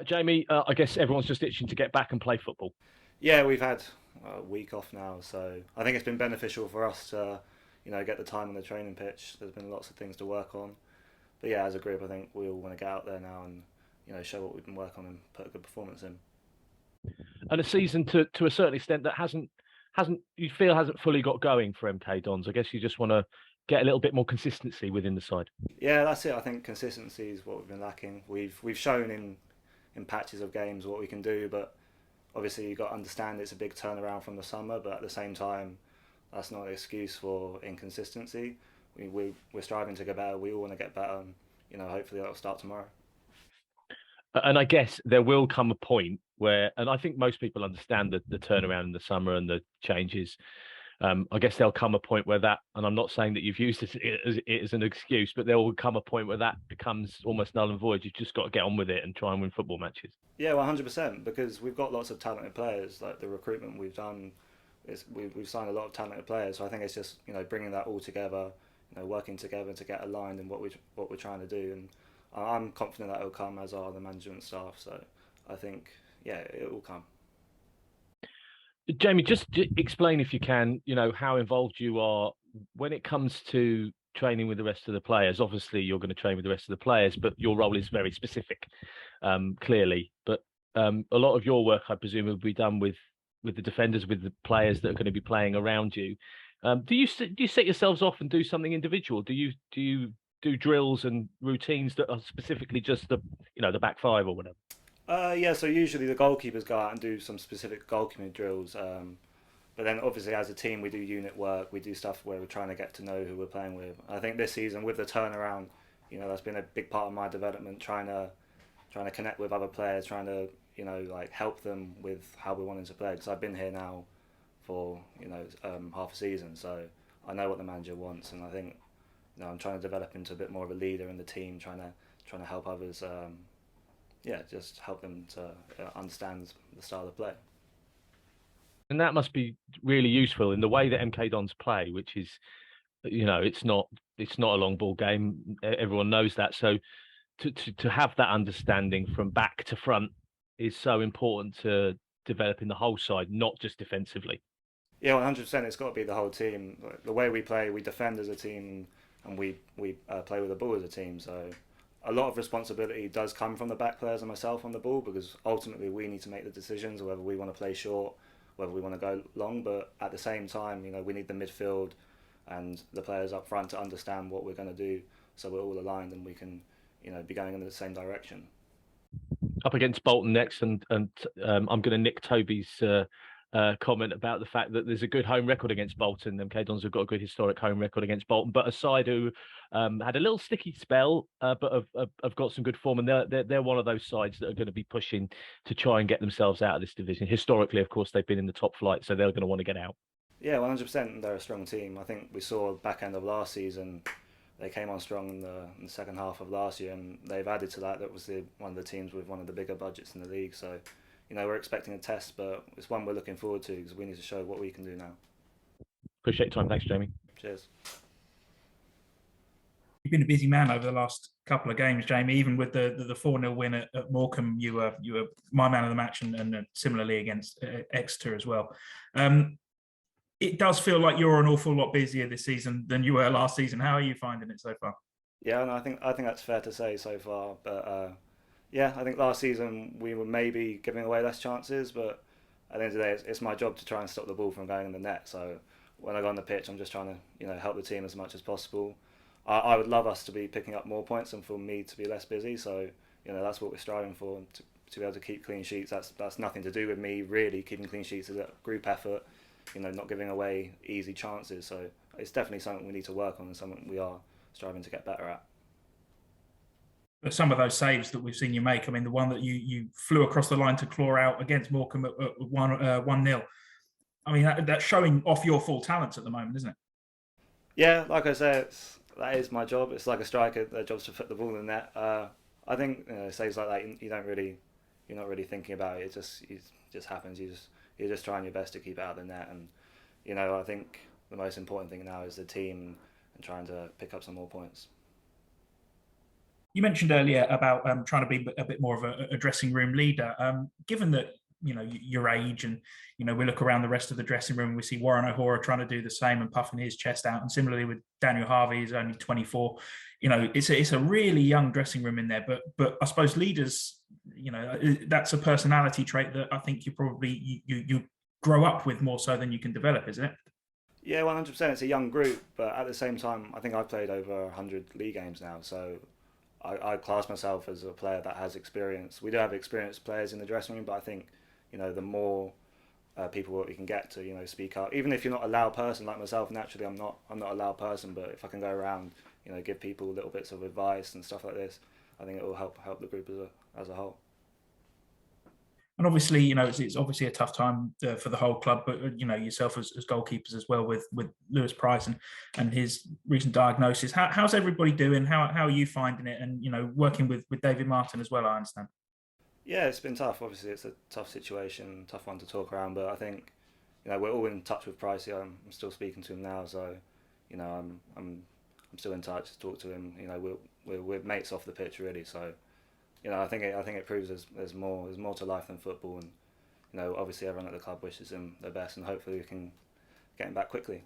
Jamie, I guess everyone's just itching to get back and play football. Yeah, we've had a week off now, so I think it's been beneficial for us to, get the time on the training pitch. There's been lots of things to work on, but yeah, as a group, I think we all want to get out there now and show what we've been working on and put a good performance in. And a season to a certain extent that hasn't you feel hasn't fully got going for MK Dons. I guess you just want to get a little bit more consistency within the side. Yeah, that's it. I think consistency is what we've been lacking. We've shown in patches of games what we can do, but obviously you've got to understand it's a big turnaround from the summer, but at the same time, that's not an excuse for inconsistency. We're striving to get better. We all want to get better, and hopefully that'll start tomorrow. And I guess there will come a point where, and I think most people understand the turnaround in the summer and the changes. I guess there'll come a point where that, and I'm not saying that you've used it as an excuse, but there will come a point where that becomes almost null and void. You've just got to get on with it and try and win football matches. Yeah, 100%. Because we've got lots of talented players. Like the recruitment we've done, we've signed a lot of talented players. So I think it's just bringing that all together, working together to get aligned in what we're trying to do. And I'm confident that it'll come, as are the management staff. So I think yeah, it will come. Jamie, just explain if you can, how involved you are when it comes to training with the rest of the players. Obviously, you're going to train with the rest of the players, but your role is very specific, clearly. But a lot of your work, I presume, will be done with the defenders, with the players that are going to be playing around you. Do you set yourselves off and do something individual? Do you do drills and routines that are specifically just the back five or whatever? Yeah, so usually the goalkeepers go out and do some specific goalkeeping drills. But then obviously as a team we do unit work, we do stuff where we're trying to get to know who we're playing with. I think this season with the turnaround, that's been a big part of my development, trying to connect with other players, trying to like help them with how we're wanting to play. Because I've been here now for half a season, so I know what the manager wants, and I think I'm trying to develop into a bit more of a leader in the team, trying to help others. Yeah, just help them to understand the style of play. And that must be really useful in the way that MK Dons play, which is, it's not a long ball game. Everyone knows that. So to have that understanding from back to front is so important to developing the whole side, not just defensively. Yeah, 100%. It's got to be the whole team. Like, the way we play, we defend as a team, and we play with the ball as a team. So a lot of responsibility does come from the back players and myself on the ball because ultimately we need to make the decisions whether we want to play short, whether we want to go long. But at the same time, we need the midfield and the players up front to understand what we're going to do, so we're all aligned and we can, be going in the same direction. Up against Bolton next, and I'm going to nick Toby's comment about the fact that there's a good home record against Bolton. MK Dons have got a good historic home record against Bolton, but a side who had a little sticky spell, but have got some good form, and they're one of those sides that are going to be pushing to try and get themselves out of this division. Historically, of course, they've been in the top flight, so they're going to want to get out. Yeah, 100%. They're a strong team. I think we saw back end of last season. They came on strong in the second half of last year, and they've added to that. That was one of the teams with one of the bigger budgets in the league. So, we're expecting a test, but it's one we're looking forward to because we need to show what we can do now. Appreciate your time. Thanks, Jamie. Cheers. You've been a busy man over the last couple of games, Jamie. Even with the 4-0 win at Morecambe, you were my man of the match, and similarly against Exeter as well. It does feel like you're an awful lot busier this season than you were last season. How are you finding it so far? Yeah, and I think that's fair to say so far. But yeah, I think last season we were maybe giving away less chances, but at the end of the day, it's my job to try and stop the ball from going in the net. So when I go on the pitch, I'm just trying to help the team as much as possible. I would love us to be picking up more points and for me to be less busy. So that's what we're striving for, to be able to keep clean sheets. That's nothing to do with me really. Keeping clean sheets is a group effort. Not giving away easy chances. So it's definitely something we need to work on and something we are striving to get better at. But some of those saves that we've seen you make, I mean, the one that you flew across the line to claw out against Morecambe at 1-0. I mean, that's showing off your full talents at the moment, isn't it? Yeah, like I said, that is my job. It's like a striker; their job's to put the ball in the net. I think saves like that, you're not really thinking about it. It just happens. You're just trying your best to keep it out of the net, and I think the most important thing now is the team and trying to pick up some more points. You mentioned earlier about trying to be a bit more of a dressing room leader. Given that your age, and we look around the rest of the dressing room, we see Warren O'Hora trying to do the same and puffing his chest out, and similarly with Daniel Harvey, who's only 24. It's a really young dressing room in there. But I suppose leaders, that's a personality trait that I think you probably you grow up with more so than you can develop, isn't it? Yeah, 100%. It's a young group, but at the same time, I think I've played over 100 league games now, so I class myself as a player that has experience. We do have experienced players in the dressing room, but I think the more people that we can get to speak up, even if you're not a loud person like myself. Naturally, I'm not a loud person, but if I can go around, give people little bits of advice and stuff like this, I think it will help the group as a whole. And obviously, it's obviously a tough time for the whole club, but yourself as goalkeepers as well with Lewis Price and his recent diagnosis. How's everybody doing? How are you finding it? And working with David Martin as well, I understand. Yeah, it's been tough. Obviously, it's a tough situation, tough one to talk around. But I think we're all in touch with Pricey. I'm still speaking to him now, so I'm still in touch to talk to him. We're mates off the pitch really. So I think it proves there's more to life than football, and obviously everyone at the club wishes him the best, and hopefully we can get him back quickly.